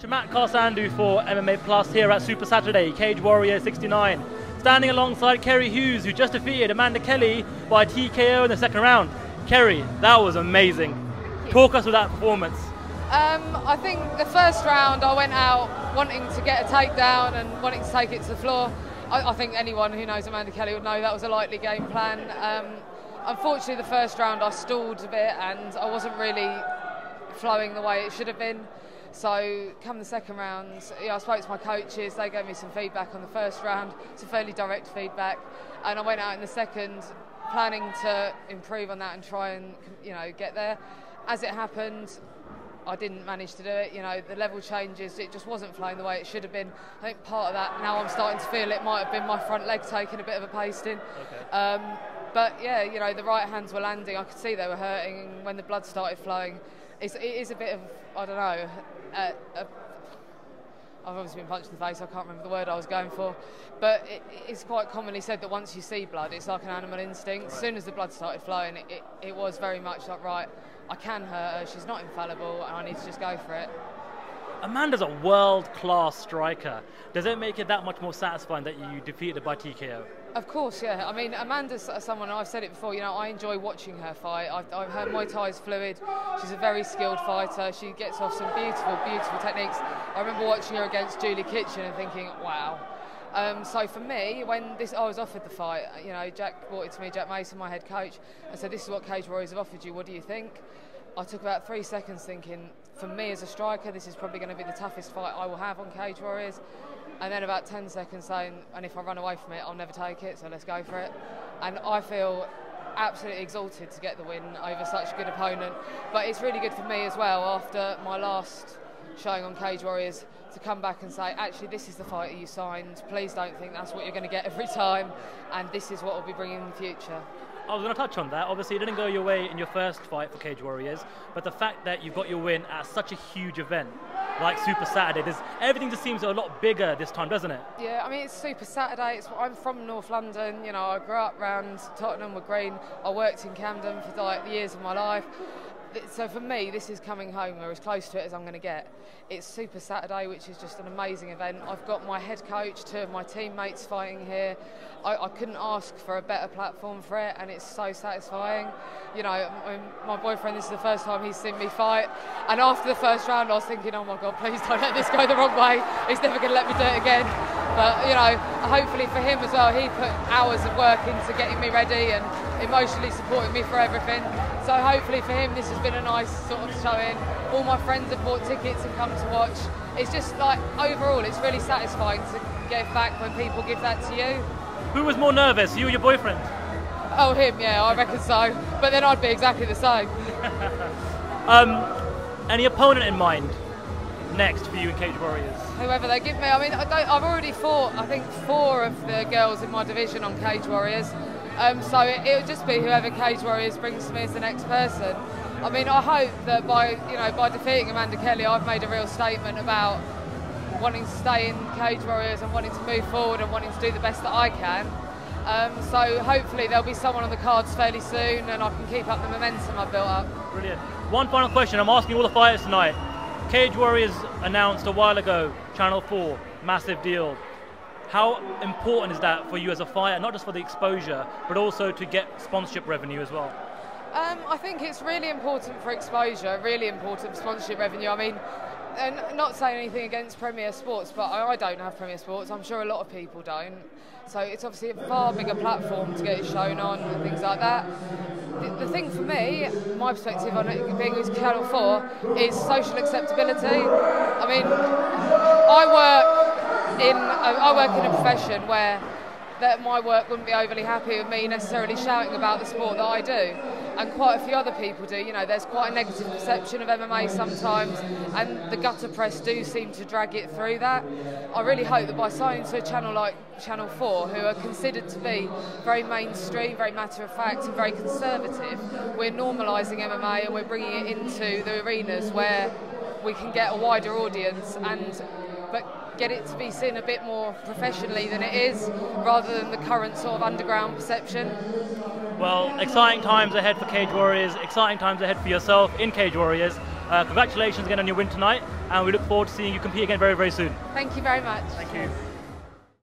Shamat Karsandu for MMA Plus here at Super Saturday, Cage Warrior 69. Standing alongside Kerry Hughes, who just defeated Amanda Kelly by TKO in the second round. Kerry, that was amazing. Talk us through that performance. I think the first round I went out wanting to get a takedown and wanting to take it to the floor. I think anyone who knows Amanda Kelly would know that was a likely game plan. Unfortunately, the first round I stalled a bit and I wasn't really flowing the way it should have been. So come the second round, I spoke to my coaches, they gave me some feedback on the first round, some fairly direct feedback, and I went out in the second planning to improve on that and try and get there. As it happened, I didn't manage to do it. The level changes, it just wasn't flowing the way it should have been. I think part of that, now I'm starting to feel it might have been my front leg taking a bit of a pasting. Okay. But yeah, the right hands were landing. I could see they were hurting when the blood started flowing. It is a bit of, I don't know, I've obviously been punched in the face, I can't remember the word I was going for, but it's quite commonly said that once you see blood, it's like an animal instinct. Right. As soon as the blood started flowing, it was very much like, right, I can hurt her, she's not infallible, and I need to just go for it. Amanda's a world-class striker. Does it make it that much more satisfying that you defeated her by TKO? Of course, yeah. I mean, Amanda's someone, I've said it before, I enjoy watching her fight. Her Muay Thai is fluid. She's a very skilled fighter. She gets off some beautiful, beautiful techniques. I remember watching her against Julie Kitchen and thinking, wow. So for me, when I was offered the fight, Jack brought it to me, Jack Mason, my head coach, and said, this is what Cage Warriors have offered you, what do you think? I took about 3 seconds thinking, for me as a striker, this is probably going to be the toughest fight I will have on Cage Warriors. And then about 10 seconds saying, and if I run away from it, I'll never take it, so let's go for it. And I feel absolutely exalted to get the win over such a good opponent. But it's really good for me as well, after my last showing on Cage Warriors, to come back and say, actually, this is the fighter you signed. Please don't think that's what you're going to get every time. And this is what we'll be bringing in the future. I was going to touch on that. Obviously, it didn't go your way in your first fight for Cage Warriors, but the fact that you've got your win at such a huge event like Super Saturday, everything just seems a lot bigger this time, doesn't it? Yeah, I mean, it's Super Saturday. I'm from North London. I grew up around Tottenham with Green. I worked in Camden for the years of my life. So for me, this is coming home, or as close to it as I'm going to get. It's Super Saturday, which is just an amazing event. I've got my head coach, 2 of my teammates fighting here. I couldn't ask for a better platform for it, and it's so satisfying. My boyfriend, this is the first time he's seen me fight, and after the first round I was thinking, oh my God, please don't let this go the wrong way. He's never going to let me do it again. But, hopefully for him as well, he put hours of work into getting me ready and emotionally supporting me for everything. So hopefully for him, this has been a nice sort of showing. All my friends have bought tickets and come to watch. It's just overall, it's really satisfying to give back when people give that to you. Who was more nervous, you or your boyfriend? Oh, him, yeah, I reckon so. But then I'd be exactly the same. Any opponent in mind next for you in Cage Warriors? Whoever they give me. I mean, I've already fought, I think, 4 of the girls in my division on Cage Warriors. So it'll just be whoever Cage Warriors brings to me as the next person. I mean, I hope that by defeating Amanda Kelly, I've made a real statement about wanting to stay in Cage Warriors and wanting to move forward and wanting to do the best that I can. So hopefully there'll be someone on the cards fairly soon and I can keep up the momentum I've built up. Brilliant. One final question, I'm asking all the fighters tonight. Cage Warriors announced a while ago, Channel 4, massive deal. How important is that for you as a fighter, not just for the exposure, but also to get sponsorship revenue as well? I think it's really important for exposure, really important for sponsorship revenue. I mean, and not saying anything against Premier Sports, but I don't have Premier Sports. I'm sure a lot of people don't. So it's obviously a far bigger platform to get it shown on and things like that. The thing for me, my perspective on it being as Channel 4, is social acceptability. I mean, I work in a profession where my work wouldn't be overly happy with me necessarily shouting about the sport that I do. And quite a few other people do. There's quite a negative perception of MMA sometimes, and the gutter press do seem to drag it through that. I really hope that by signing to a channel like Channel 4, who are considered to be very mainstream, very matter-of-fact and very conservative, we're normalising MMA and we're bringing it into the arenas where we can get a wider audience but get it to be seen a bit more professionally than it is, rather than the current sort of underground perception. Well, exciting times ahead for Cage Warriors, exciting times ahead for yourself in Cage Warriors. Congratulations again on your win tonight, and we look forward to seeing you compete again very, very soon. Thank you very much. Thank you.